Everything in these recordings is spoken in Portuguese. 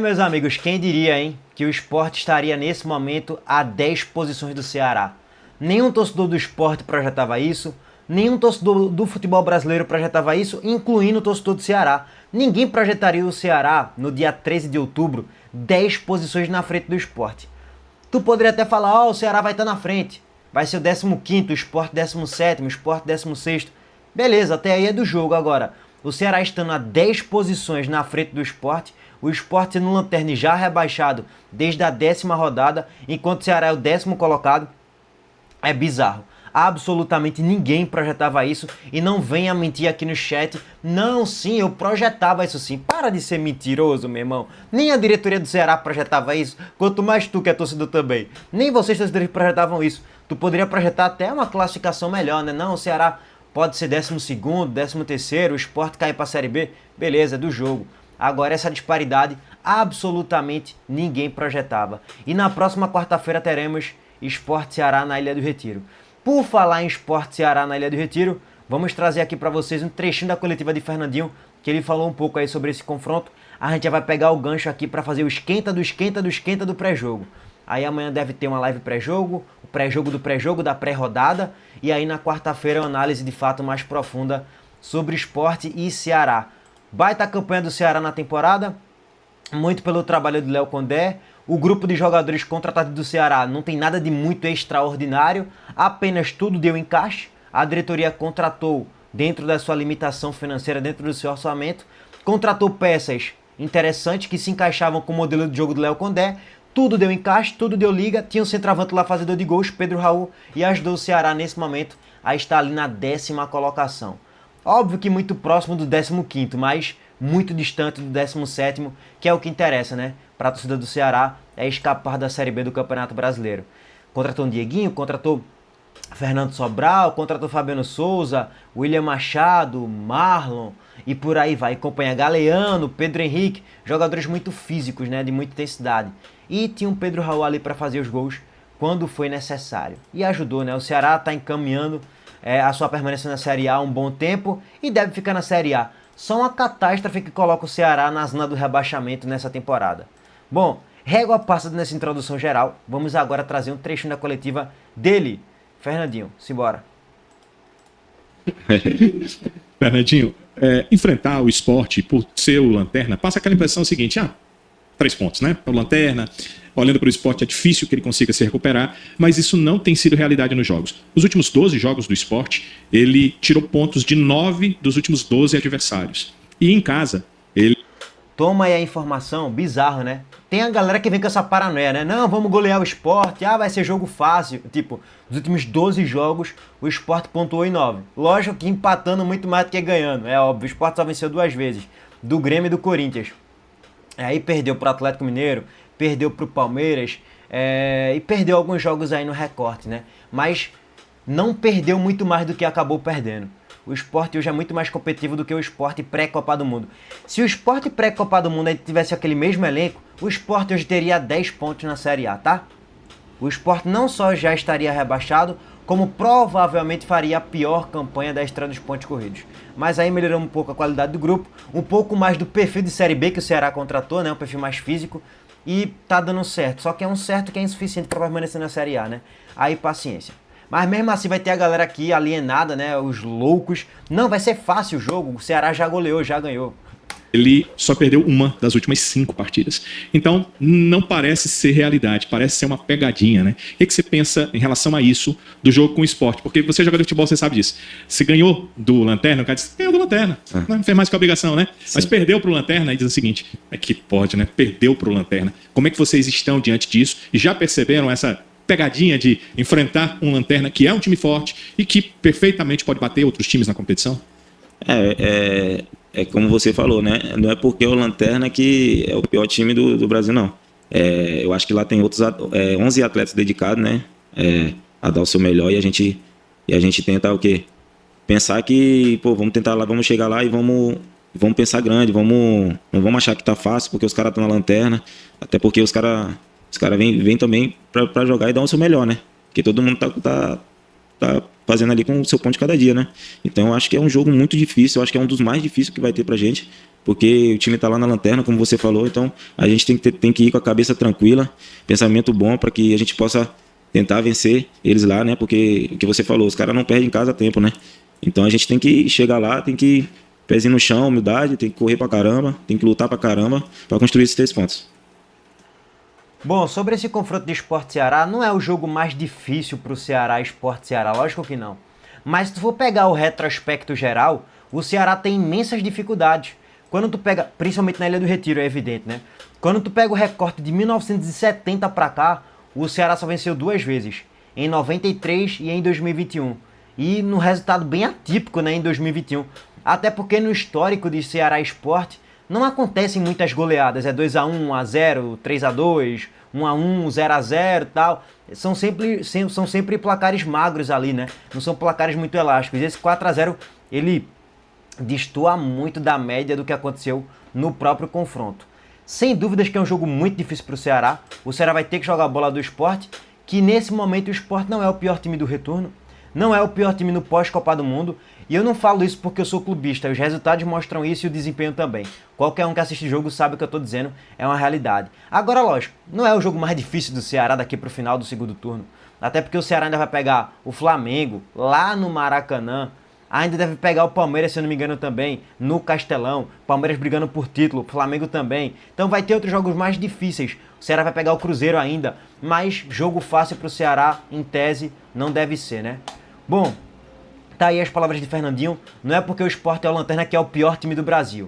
Meus amigos, quem diria, hein, que o Sport estaria nesse momento a 10 posições do Ceará. Nenhum torcedor do Sport projetava isso, nenhum torcedor do futebol brasileiro projetava isso, incluindo o torcedor do Ceará. Ninguém projetaria o Ceará, no dia 13 de outubro, 10 posições na frente do Sport. Tu poderia até falar, o Ceará vai estar na frente, vai ser o 15º, o Sport 17º, o Sport 16º. Beleza, até aí é do jogo. Agora, o Ceará estando a 10 posições na frente do Sport, o Sport sendo lanterna e já rebaixado desde a 10ª rodada, enquanto o Ceará é o 10º colocado, é bizarro. Absolutamente ninguém projetava isso e não venha mentir aqui no chat. Não, sim, eu projetava isso sim. Para de ser mentiroso, meu irmão. Nem a diretoria do Ceará projetava isso, quanto mais tu que é torcedor também. Nem vocês torcedores projetavam isso. Tu poderia projetar até uma classificação melhor, né? Não, o Ceará pode ser 12º, 13º, o Sport cair para a Série B. Beleza, é do jogo. Agora essa disparidade absolutamente ninguém projetava. E na próxima quarta-feira teremos Sport Ceará na Ilha do Retiro. Por falar em Sport Ceará na Ilha do Retiro, vamos trazer aqui para vocês um trechinho da coletiva de Fernandinho, que ele falou um pouco aí sobre esse confronto. A gente já vai pegar o gancho aqui para fazer o esquenta do esquenta do esquenta do pré-jogo. Aí amanhã deve ter uma live pré-jogo, o pré-jogo do pré-jogo, da pré-rodada, e aí na quarta-feira uma análise de fato mais profunda sobre Sport e Ceará. Baita campanha do Ceará na temporada, muito pelo trabalho do Léo Condé. O grupo de jogadores contratados do Ceará não tem nada de muito extraordinário, apenas tudo deu encaixe. A diretoria contratou dentro da sua limitação financeira, dentro do seu orçamento, contratou peças interessantes que se encaixavam com o modelo de jogo do Léo Condé. Tudo deu encaixe, tudo deu liga, tinha um centroavante lá fazedor de gols, Pedro Raul, e ajudou o Ceará nesse momento a estar ali na 10ª colocação. Óbvio que muito próximo do 15º, mas muito distante do 17º, que é o que interessa, né? Para a torcida do Ceará é escapar da Série B do Campeonato Brasileiro. Contratou um Dieguinho, contratou Fernando Sobral, contratou Fabiano Souza, William Machado, Marlon e por aí vai. Acompanha Galeano, Pedro Henrique, jogadores muito físicos, né? De muita intensidade. E tinha um Pedro Raul ali para fazer os gols quando foi necessário. E ajudou, né? O Ceará está encaminhando a sua permanência na Série A há um bom tempo e deve ficar na Série A. Só uma catástrofe que coloca o Ceará na zona do rebaixamento nessa temporada. Bom, régua passada nessa introdução geral, vamos agora trazer um trechinho da coletiva dele. Fernandinho, simbora. Fernandinho, enfrentar o Sport por ser o Lanterna, passa aquela impressão seguinte, 3 pontos, né? O Lanterna, olhando para o Sport, é difícil que ele consiga se recuperar, mas isso não tem sido realidade nos jogos. Nos últimos 12 jogos do Sport, ele tirou pontos de 9 dos últimos 12 adversários. E em casa, ele... Toma aí a informação, bizarro, né? Tem a galera que vem com essa paranoia, né? Não, vamos golear o Sport, vai ser jogo fácil. Tipo, nos últimos 12 jogos, o Sport pontuou em 9. Lógico que empatando muito mais do que ganhando, é óbvio. O Sport só venceu 2 vezes, do Grêmio e do Corinthians. Aí perdeu pro Atlético Mineiro, perdeu pro Palmeiras, e perdeu alguns jogos aí no recorte, né? Mas não perdeu muito mais do que acabou perdendo. O Sport hoje é muito mais competitivo do que o Sport pré-Copa do Mundo. Se o Sport pré-Copa do Mundo tivesse aquele mesmo elenco, o Sport hoje teria 10 pontos na Série A, tá? O Sport não só já estaria rebaixado, como provavelmente faria a pior campanha da história dos pontos corridos. Mas aí melhorou um pouco a qualidade do grupo, um pouco mais do perfil de Série B que o Ceará contratou, né? Um perfil mais físico, e tá dando certo. Só que é um certo que é insuficiente para permanecer na Série A, né? Aí paciência. Mas mesmo assim vai ter a galera aqui alienada, né? Os loucos. Não, vai ser fácil o jogo. O Ceará já goleou, já ganhou. Ele só perdeu uma das últimas 5 partidas. Então, não parece ser realidade, parece ser uma pegadinha, né? O que você pensa em relação a isso do jogo com o Sport? Porque você é jogador de futebol, você sabe disso. Se ganhou do Lanterna, o cara diz, ganhou do Lanterna. Não fez mais que a obrigação, né? Sim. Mas perdeu pro Lanterna e diz o seguinte, que pode, né? Perdeu pro Lanterna. Como é que vocês estão diante disso? E já perceberam essa pegadinha de enfrentar um Lanterna que é um time forte e que perfeitamente pode bater outros times na competição? É como você falou, né? Não é porque é o Lanterna que é o pior time do Brasil, não. Eu acho que lá tem outros 11 atletas dedicados, né? A dar o seu melhor e a gente tenta o quê? Pensar que, vamos tentar lá, vamos chegar lá e vamos pensar grande, não vamos achar que tá fácil porque os caras estão na Lanterna, até porque os caras vêm também pra jogar e dar o seu melhor, né? Porque todo mundo tá fazendo ali com o seu pão de cada dia, né? Então eu acho que é um jogo muito difícil, eu acho que é um dos mais difíceis que vai ter pra gente, porque o time tá lá na lanterna, como você falou, então a gente tem que ir com a cabeça tranquila, pensamento bom para que a gente possa tentar vencer eles lá, né? Porque o que você falou, os caras não perdem em casa a tempo, né? Então a gente tem que chegar lá, tem que pezinho no chão, humildade, tem que correr pra caramba, tem que lutar pra caramba pra construir esses 3 pontos. Bom, sobre esse confronto de Sport Ceará, não é o jogo mais difícil para o Ceará e Sport Ceará, lógico que não. Mas se tu for pegar o retrospecto geral, o Ceará tem imensas dificuldades. Quando tu pega, principalmente na Ilha do Retiro, é evidente, né? Quando tu pega o recorte de 1970 para cá, o Ceará só venceu 2 vezes, em 93 e em 2021. E num resultado bem atípico, né, em 2021. Até porque no histórico de Ceará e Sport, não acontecem muitas goleadas, é 2x1, 1x0, 3x2, 1x1, 0x0 e tal. São sempre placares magros ali, né? Não são placares muito elásticos. Esse 4x0, ele destoa muito da média do que aconteceu no próprio confronto. Sem dúvidas que é um jogo muito difícil para o Ceará. O Ceará vai ter que jogar a bola do Sport, que nesse momento o Sport não é o pior time do retorno, não é o pior time no pós-Copa do Mundo. E eu não falo isso porque eu sou clubista, os resultados mostram isso e o desempenho também. Qualquer um que assiste o jogo sabe o que eu estou dizendo, é uma realidade. Agora, lógico, não é o jogo mais difícil do Ceará daqui para o final do segundo turno. Até porque o Ceará ainda vai pegar o Flamengo lá no Maracanã, ainda deve pegar o Palmeiras, se eu não me engano, também, no Castelão. Palmeiras brigando por título, Flamengo também. Então vai ter outros jogos mais difíceis. O Ceará vai pegar o Cruzeiro ainda, mas jogo fácil para o Ceará, em tese, não deve ser, né? Bom, tá aí as palavras de Fernandinho. Não é porque o Sport é o Lanterna que é o pior time do Brasil.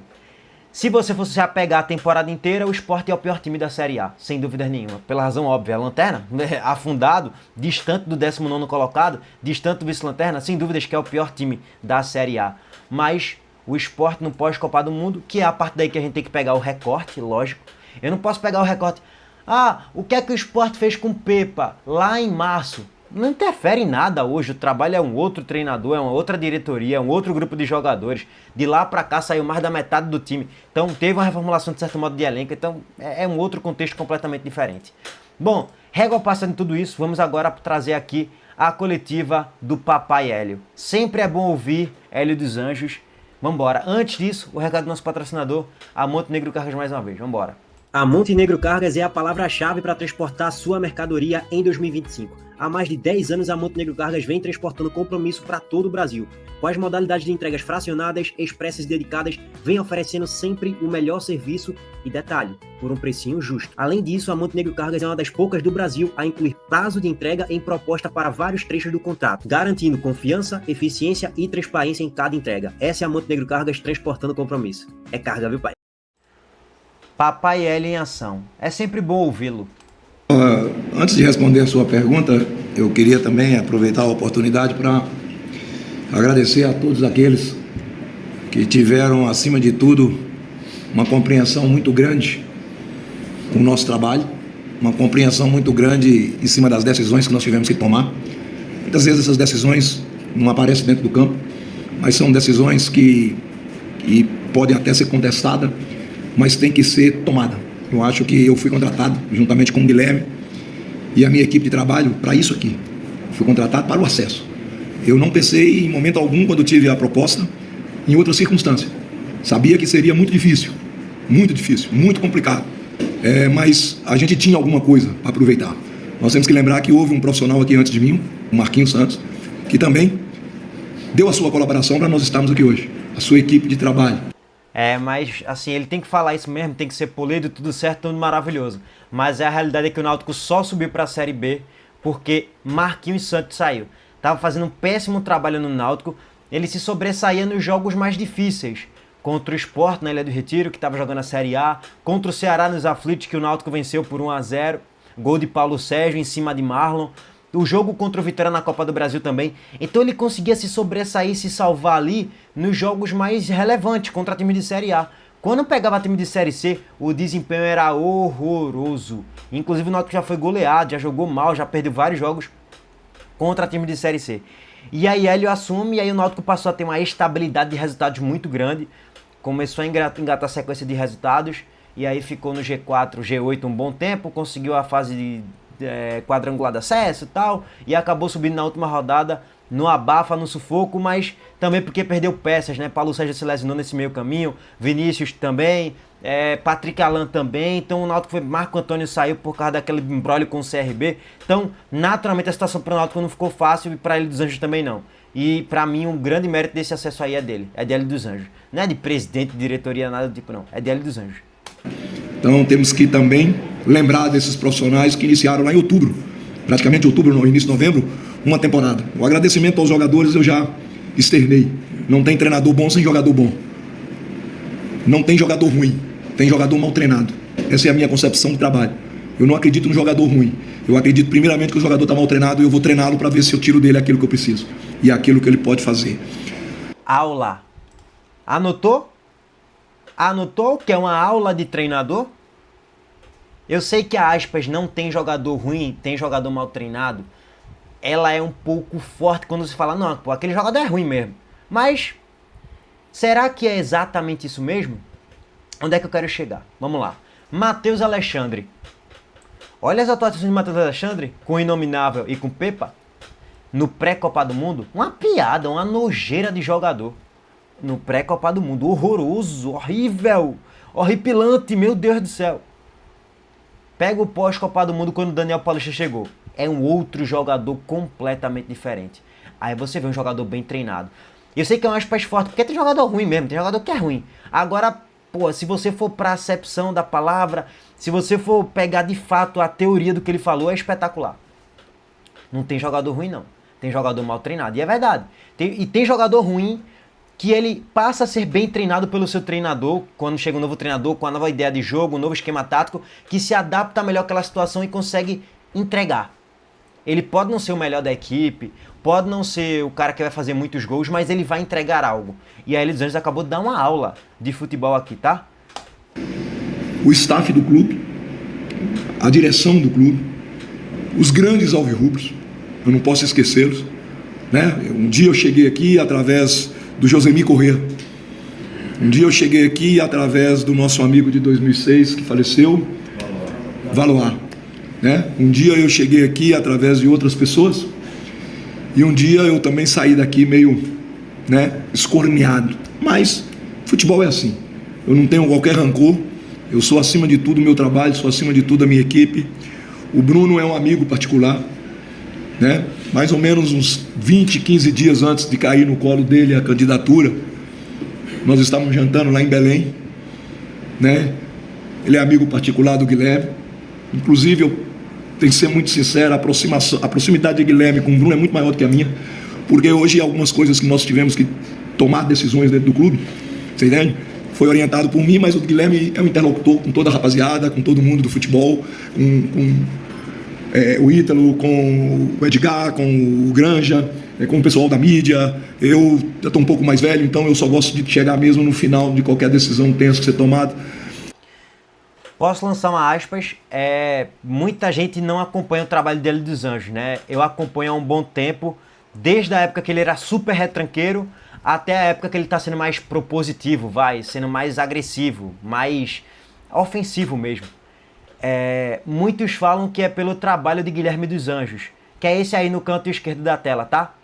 Se você fosse já pegar a temporada inteira, o Sport é o pior time da Série A, sem dúvida nenhuma. Pela razão óbvia, a Lanterna, afundado, distante do 19º colocado, distante do vice-Lanterna, sem dúvidas que é o pior time da Série A. Mas o Sport no pós-Copa do Mundo, que é a parte daí que a gente tem que pegar o recorte, lógico. Eu não posso pegar o recorte. Ah, o que é que o Sport fez com o Pepa lá em março? Não interfere em nada hoje, o trabalho é um outro treinador, é uma outra diretoria, é um outro grupo de jogadores. De lá pra cá saiu mais da metade do time. Então teve uma reformulação de certo modo de elenco, então é um outro contexto completamente diferente. Bom, régua passando em tudo isso, vamos agora trazer aqui a coletiva do Papai Hélio. Sempre é bom ouvir Hélio dos Anjos. Vambora. Antes disso, o recado do nosso patrocinador, a Montenegro Cargas mais uma vez. Vambora. A Montenegro Cargas é a palavra-chave para transportar sua mercadoria em 2025. Há mais de 10 anos, a Montenegro Cargas vem transportando compromisso para todo o Brasil. Com as modalidades de entregas fracionadas, expressas e dedicadas, vem oferecendo sempre o melhor serviço e detalhe, por um precinho justo. Além disso, a Montenegro Cargas é uma das poucas do Brasil a incluir prazo de entrega em proposta para vários trechos do contrato, garantindo confiança, eficiência e transparência em cada entrega. Essa é a Montenegro Cargas transportando compromisso. É carga, viu, pai? Papai Hélio em ação. É sempre bom ouvi-lo. Antes de responder a sua pergunta, eu queria também aproveitar a oportunidade para agradecer a todos aqueles que tiveram, acima de tudo, uma compreensão muito grande com o nosso trabalho, uma compreensão muito grande em cima das decisões que nós tivemos que tomar. Muitas vezes essas decisões não aparecem dentro do campo, mas são decisões que podem até ser contestadas, mas tem que ser tomada. Eu acho que eu fui contratado, juntamente com o Guilherme e a minha equipe de trabalho, para isso aqui. Fui contratado para o acesso. Eu não pensei em momento algum, quando tive a proposta, em outra circunstância. Sabia que seria muito difícil, muito complicado. Mas a gente tinha alguma coisa para aproveitar. Nós temos que lembrar que houve um profissional aqui antes de mim, o Marquinhos Santos, que também deu a sua colaboração para nós estarmos aqui hoje. A sua equipe de trabalho. Mas assim, ele tem que falar isso mesmo, tem que ser polido, tudo certo, tudo maravilhoso. Mas a realidade é que o Náutico só subiu para a Série B porque Marquinhos Santos saiu. Tava fazendo um péssimo trabalho no Náutico, ele se sobressaía nos jogos mais difíceis. Contra o Sport na Ilha do Retiro, que estava jogando a Série A, contra o Ceará nos aflitos, que o Náutico venceu por 1-0, gol de Paulo Sérgio em cima de Marlon. O jogo contra o Vitória na Copa do Brasil também. Então ele conseguia se sobressair, se salvar ali nos jogos mais relevantes contra time de Série A. Quando pegava time de Série C, o desempenho era horroroso. Inclusive o Náutico já foi goleado, já jogou mal, já perdeu vários jogos contra time de Série C. E aí Hélio assume, e aí o Náutico passou a ter uma estabilidade de resultados muito grande. Começou a engatar a sequência de resultados, e aí ficou no G4, G8 um bom tempo, conseguiu a fase de quadrangular de acesso e tal, e acabou subindo na última rodada no abafa, no sufoco, mas também porque perdeu peças, né? Paulo Sérgio se lesionou nesse meio caminho, Vinícius também, Patrick Alan também, então o Náutico foi, Marco Antônio saiu por causa daquele imbróglio com o CRB, então naturalmente a situação para o Náutico não ficou fácil e para ele dos Anjos também não. E pra mim um grande mérito desse acesso aí é dele, é de Hélio dos Anjos. Não é de presidente, de diretoria, nada do tipo não, é de Hélio dos Anjos. Então temos que também lembrar desses profissionais que iniciaram lá em outubro, praticamente outubro, no início de novembro, uma temporada. O agradecimento aos jogadores eu já externei. Não tem treinador bom sem jogador bom. Não tem jogador ruim, tem jogador mal treinado. Essa é a minha concepção de trabalho. Eu não acredito no jogador ruim. Eu acredito primeiramente que o jogador está mal treinado e eu vou treiná-lo para ver se eu tiro dele aquilo que eu preciso e aquilo que ele pode fazer. Aula. Anotou? Anotou que é uma aula de treinador? Eu sei que a aspas não tem jogador ruim, tem jogador mal treinado. Ela é um pouco forte quando você fala, não, pô, aquele jogador é ruim mesmo. Mas, será que é exatamente isso mesmo? Onde é que eu quero chegar? Vamos lá. Matheus Alexandre. Olha as atuações de Matheus Alexandre com o Inominável e com o Pepa no pré-Copa do Mundo. Uma piada, uma nojeira de jogador. No pré-Copa do Mundo. Horroroso, horrível, horripilante, meu Deus do céu. Pega o pós-Copa do Mundo quando o Daniel Paulista chegou. É um outro jogador completamente diferente. Aí você vê um jogador bem treinado. Eu sei que é um aspecto forte, porque tem jogador ruim mesmo, tem jogador que é ruim. Agora, pô, se você for pra acepção da palavra, se você for pegar de fato a teoria do que ele falou, é espetacular. Não tem jogador ruim, não. Tem jogador mal treinado. E é verdade. Tem jogador ruim que ele passa a ser bem treinado pelo seu treinador, quando chega um novo treinador, com a nova ideia de jogo, um novo esquema tático, que se adapta melhor àquela situação e consegue entregar. Ele pode não ser o melhor da equipe, pode não ser o cara que vai fazer muitos gols, mas ele vai entregar algo. E a Hélio dos Anjos acabou de dar uma aula de futebol aqui, tá? O staff do clube, a direção do clube, os grandes alvirrubros, eu não posso esquecê-los, né? Um dia eu cheguei aqui através do Josemir Corrêa. Um dia eu cheguei aqui através do nosso amigo de 2006 que faleceu, Valoar. Né? Um dia eu cheguei aqui através de outras pessoas e um dia eu também saí daqui meio, né, escorneado. Mas futebol é assim. Eu não tenho qualquer rancor. Eu sou acima de tudo o meu trabalho, sou acima de tudo a minha equipe. O Bruno é um amigo particular, né? Mais ou menos uns 20, 15 dias antes de cair no colo dele a candidatura, nós estávamos jantando lá em Belém, né? Ele é amigo particular do Guilherme. Inclusive, eu tenho que ser muito sincero, a proximidade de Guilherme com o Bruno é muito maior do que a minha, porque hoje algumas coisas que nós tivemos que tomar decisões dentro do clube, você entende? Foi orientado por mim, mas o Guilherme é um interlocutor com toda a rapaziada, com todo mundo do futebol, com o Ítalo, com o Edgar, com o Granja, com o pessoal da mídia. Eu já estou um pouco mais velho, então eu só gosto de chegar mesmo no final de qualquer decisão tensa que ser tomada. Posso lançar uma aspas, muita gente não acompanha o trabalho dele dos Anjos, né? Eu acompanho há um bom tempo, desde a época que ele era super retranqueiro, até a época que ele está sendo mais propositivo, sendo mais agressivo, mais ofensivo mesmo. Muitos falam que é pelo trabalho de Guilherme dos Anjos, que é esse aí no canto esquerdo da tela, tá?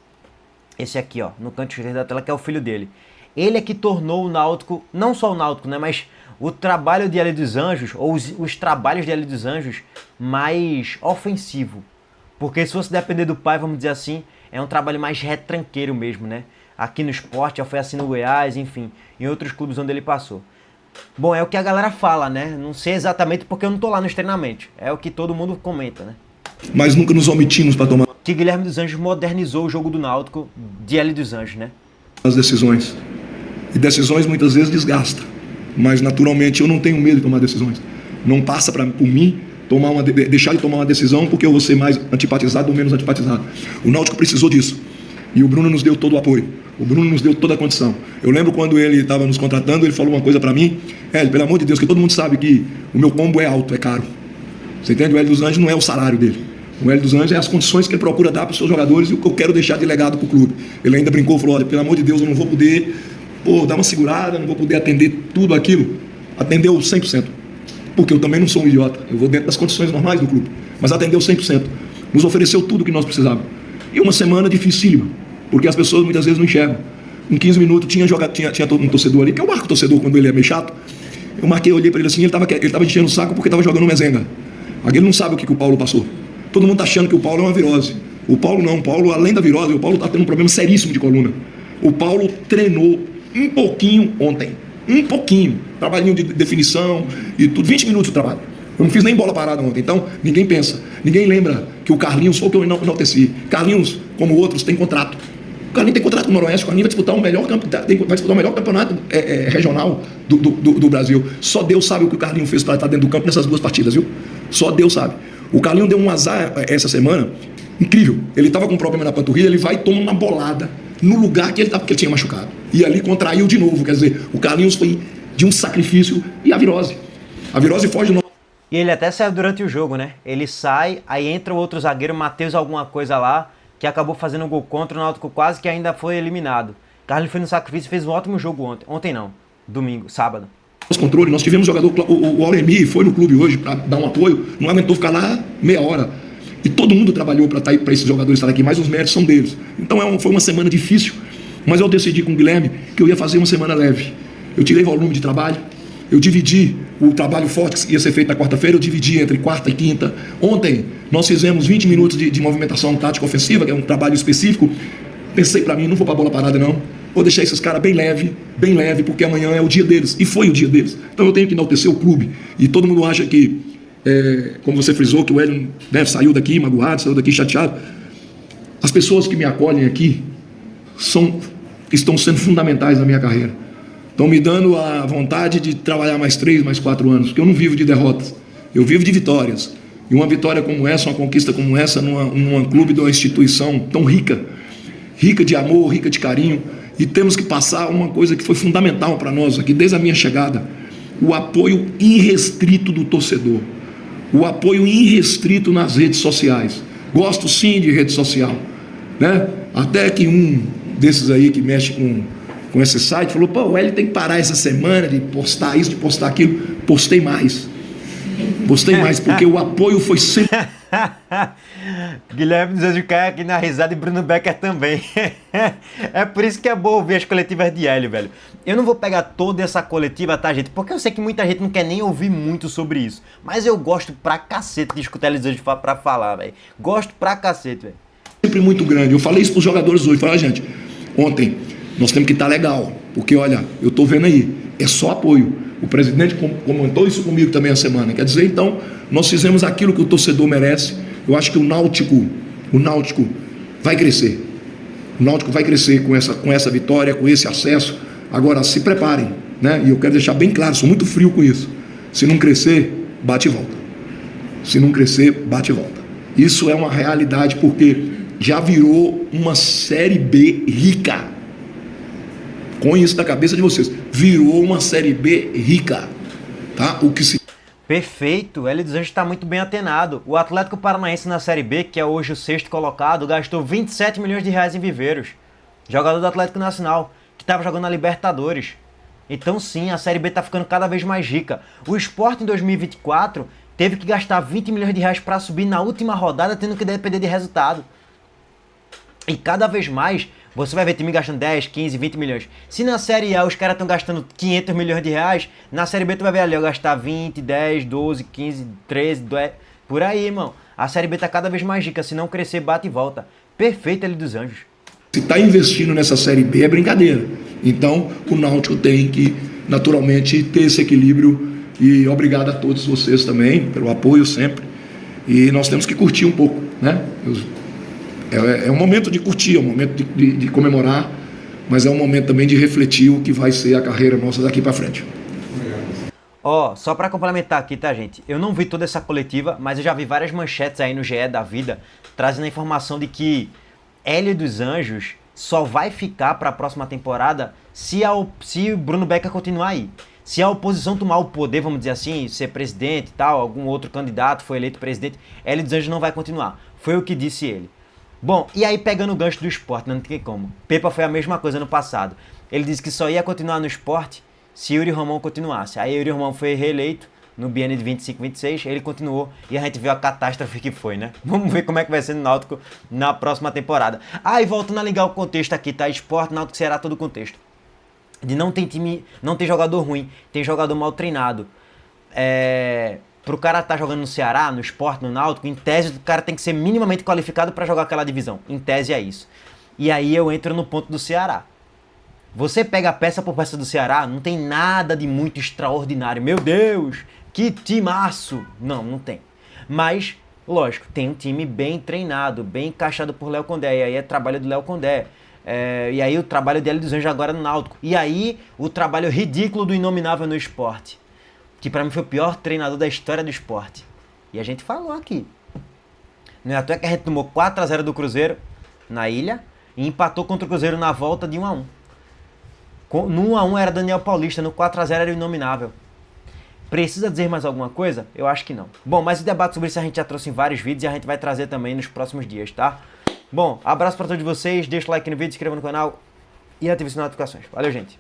Esse aqui, ó, no canto esquerdo da tela, que é o filho dele. Ele é que tornou o Náutico, não só o Náutico, né, mas o trabalho de Hélio dos Anjos, ou os trabalhos de Hélio dos Anjos, mais ofensivo. Porque se fosse depender do pai, vamos dizer assim, é um trabalho mais retranqueiro mesmo, né? Aqui no esporte, já foi assim no Goiás, enfim, em outros clubes onde ele passou. Bom, é o que a galera fala, né? Não sei exatamente porque eu não tô lá nos treinamentos. É o que todo mundo comenta, né? Mas nunca nos omitimos para tomar Que Guilherme dos Anjos modernizou o jogo do Náutico de Hélio dos Anjos, né? as decisões. E decisões muitas vezes desgastam. Mas naturalmente eu não tenho medo de tomar decisões. Não passa por mim deixar de tomar uma decisão porque eu vou ser mais antipatizado ou menos antipatizado. O Náutico precisou disso. E o Bruno nos deu todo o apoio. O Bruno nos deu toda a condição. Eu lembro quando ele estava nos contratando, ele falou uma coisa para mim: pelo amor de Deus, que todo mundo sabe que o meu combo é alto, é caro. Você entende? O Hélio dos Anjos não é o salário dele. O Hélio dos Anjos é as condições que ele procura dar para os seus jogadores e o que eu quero deixar de legado para o clube. Ele ainda brincou, falou: olha, pelo amor de Deus, eu não vou poder dar uma segurada, não vou poder atender tudo aquilo. Atendeu 100%. Porque eu também não sou um idiota. Eu vou dentro das condições normais do clube. Mas atendeu 100%. Nos ofereceu tudo o que nós precisávamos. E uma semana dificílima. porque as pessoas muitas vezes não enxergam. Em 15 minutos tinha todo um torcedor ali, que eu marco o torcedor quando ele é meio chato. Eu marquei, olhei para ele assim, ele tava enchendo o saco porque estava jogando mezenga. Aquele não sabe o que o Paulo passou. Todo mundo tá achando que o Paulo é uma virose. O Paulo não, o Paulo, além da virose, o Paulo tá tendo um problema seríssimo de coluna. O Paulo treinou um pouquinho ontem. Um pouquinho. Trabalhinho de definição e tudo. 20 minutos de trabalho. Eu não fiz nem bola parada ontem. Então, ninguém pensa. Ninguém lembra que o Carlinhos, foi o que eu enalteci. Carlinhos, como outros, tem contrato. O Carlinhos tem contrato no Noroeste. O Carlinhos vai disputar o melhor campeonato regional do Brasil. Só Deus sabe o que o Carlinhos fez para estar dentro do campo nessas 2 partidas, viu? Só Deus sabe. O Carlinhos deu um azar essa semana incrível. Ele estava com um problema na panturrilha, ele vai e toma uma bolada no lugar que ele tinha machucado. E ali contraiu de novo. Quer dizer, o Carlinhos foi de um sacrifício e a virose. A virose foge de novo. E ele até saiu durante o jogo, né? Ele sai, aí entra o outro zagueiro, Matheus alguma coisa lá, que acabou fazendo um gol contra o Náutico, quase que ainda foi eliminado. Carlinhos foi no sacrifício e fez um ótimo jogo ontem. Ontem não, domingo, sábado. Controle, nós tivemos jogador, o Auremi foi no clube hoje para dar um apoio, não aguentou ficar lá meia hora. E todo mundo trabalhou para esses jogadores estarem aqui, mas os méritos são deles. Então foi uma semana difícil, mas eu decidi com o Guilherme que eu ia fazer uma semana leve. Eu tirei volume de trabalho, eu dividi o trabalho forte que ia ser feito na quarta-feira, eu dividi entre quarta e quinta. Ontem nós fizemos 20 minutos de movimentação tática ofensiva, que é um trabalho específico. Pensei para mim, não vou para bola parada não, vou deixar esses caras bem leve, porque amanhã é o dia deles, e foi o dia deles. Então eu tenho que enaltecer o clube, e todo mundo acha que, como você frisou, que o Hélio saiu daqui magoado, saiu daqui chateado. As pessoas que me acolhem aqui estão sendo fundamentais na minha carreira. Estão me dando a vontade de trabalhar mais 3, mais 4 anos, porque eu não vivo de derrotas, eu vivo de vitórias. E uma vitória como essa, uma conquista como essa, num clube de uma instituição tão rica de amor, rica de carinho, e temos que passar uma coisa que foi fundamental para nós aqui, desde a minha chegada, o apoio irrestrito do torcedor, o apoio irrestrito nas redes sociais. Gosto sim de rede social, né? Até que um desses aí que mexe com esse site falou, pô, o Hélio tem que parar essa semana de postar isso, de postar aquilo. Postei mais, porque o apoio foi sempre... Guilherme dos Anjos cai aqui na risada e Bruno Becker também. É por isso que é bom ouvir as coletivas de Hélio, velho. Eu não vou pegar toda essa coletiva, tá, gente? Porque eu sei que muita gente não quer nem ouvir muito sobre isso. Mas eu gosto pra cacete de escutar eles hoje pra falar, velho. Gosto pra cacete, velho. Sempre muito grande. Eu falei isso pros jogadores hoje. Falei, gente, ontem nós temos que estar legal. Porque, olha, eu tô vendo aí, é só apoio. O presidente comentou isso comigo também a semana. Quer dizer, então, nós fizemos aquilo que o torcedor merece. Eu acho que o Náutico vai crescer. O Náutico vai crescer com essa vitória, com esse acesso. Agora, se preparem, né? E eu quero deixar bem claro, sou muito frio com isso. Se não crescer, bate e volta. Se não crescer, bate e volta. Isso é uma realidade porque já virou uma Série B rica. Com isso na cabeça de vocês, virou uma Série B rica, tá? O que se... Perfeito, o Hélio dos Anjos está muito bem atenado. O Atlético Paranaense na Série B, que é hoje o 6º colocado, gastou 27 milhões de reais em viveiros. Jogador do Atlético Nacional, que estava jogando na Libertadores. Então sim, a Série B está ficando cada vez mais rica. O Sport em 2024 teve que gastar 20 milhões de reais para subir na última rodada, tendo que depender de resultado. E cada vez mais... Você vai ver time gastando 10, 15, 20 milhões. Se na Série A os caras estão gastando 500 milhões de reais, na Série B tu vai ver ali, gastar 20, 10, 12, 15, 13, 10, por aí, irmão. A Série B tá cada vez mais rica, se não crescer, bate e volta. Perfeito, Hélio dos Anjos. Se tá investindo nessa Série B é brincadeira. Então o Náutico tem que, naturalmente, ter esse equilíbrio. E obrigado a todos vocês também, pelo apoio sempre. E nós temos que curtir um pouco, né? É um momento de curtir, é um momento de comemorar, mas é um momento também de refletir o que vai ser a carreira nossa daqui para frente. Ó, só para complementar aqui, tá, gente? Eu não vi toda essa coletiva, mas eu já vi várias manchetes aí no GE da vida, trazendo a informação de que Hélio dos Anjos só vai ficar para a próxima temporada se o Bruno Becker continuar aí. Se a oposição tomar o poder, vamos dizer assim, ser presidente e tal, algum outro candidato foi eleito presidente, Hélio dos Anjos não vai continuar. Foi o que disse ele. Bom, e aí pegando o gancho do Sport, não tem como. Pepa foi a mesma coisa no passado. Ele disse que só ia continuar no Sport se Yuri Romão continuasse. Aí Yuri Romão foi reeleito, no biênio de 25-26, ele continuou e a gente viu a catástrofe que foi, né? Vamos ver como é que vai ser no Náutico na próxima temporada. E voltando a ligar o contexto aqui, tá? Sport, Náutico, Ceará, todo o contexto. De não ter time, não tem jogador ruim, tem jogador mal treinado. Pro cara estar jogando no Ceará, no Sport, no Náutico, em tese o cara tem que ser minimamente qualificado para jogar aquela divisão. Em tese é isso. E aí eu entro no ponto do Ceará. Você pega peça por peça do Ceará, não tem nada de muito extraordinário. Meu Deus, que timaço! Não tem. Mas, lógico, tem um time bem treinado, bem encaixado por Léo Condé. E aí é trabalho do Léo Condé. E aí o trabalho dele dos Anjos agora no Náutico. E aí o trabalho ridículo do Inominável no Sport. Que pra mim foi o pior treinador da história do Sport. E a gente falou aqui. Não é à toa que a gente tomou 4-0 do Cruzeiro na ilha e empatou contra o Cruzeiro na volta de 1-1. No 1-1 era Daniel Paulista, no 4-0 era o Inominável. Precisa dizer mais alguma coisa? Eu acho que não. Bom, mas o debate sobre isso a gente já trouxe em vários vídeos e a gente vai trazer também nos próximos dias, tá? Bom, abraço pra todos vocês, deixa o like no vídeo, se inscreva no canal e ative as notificações. Valeu, gente!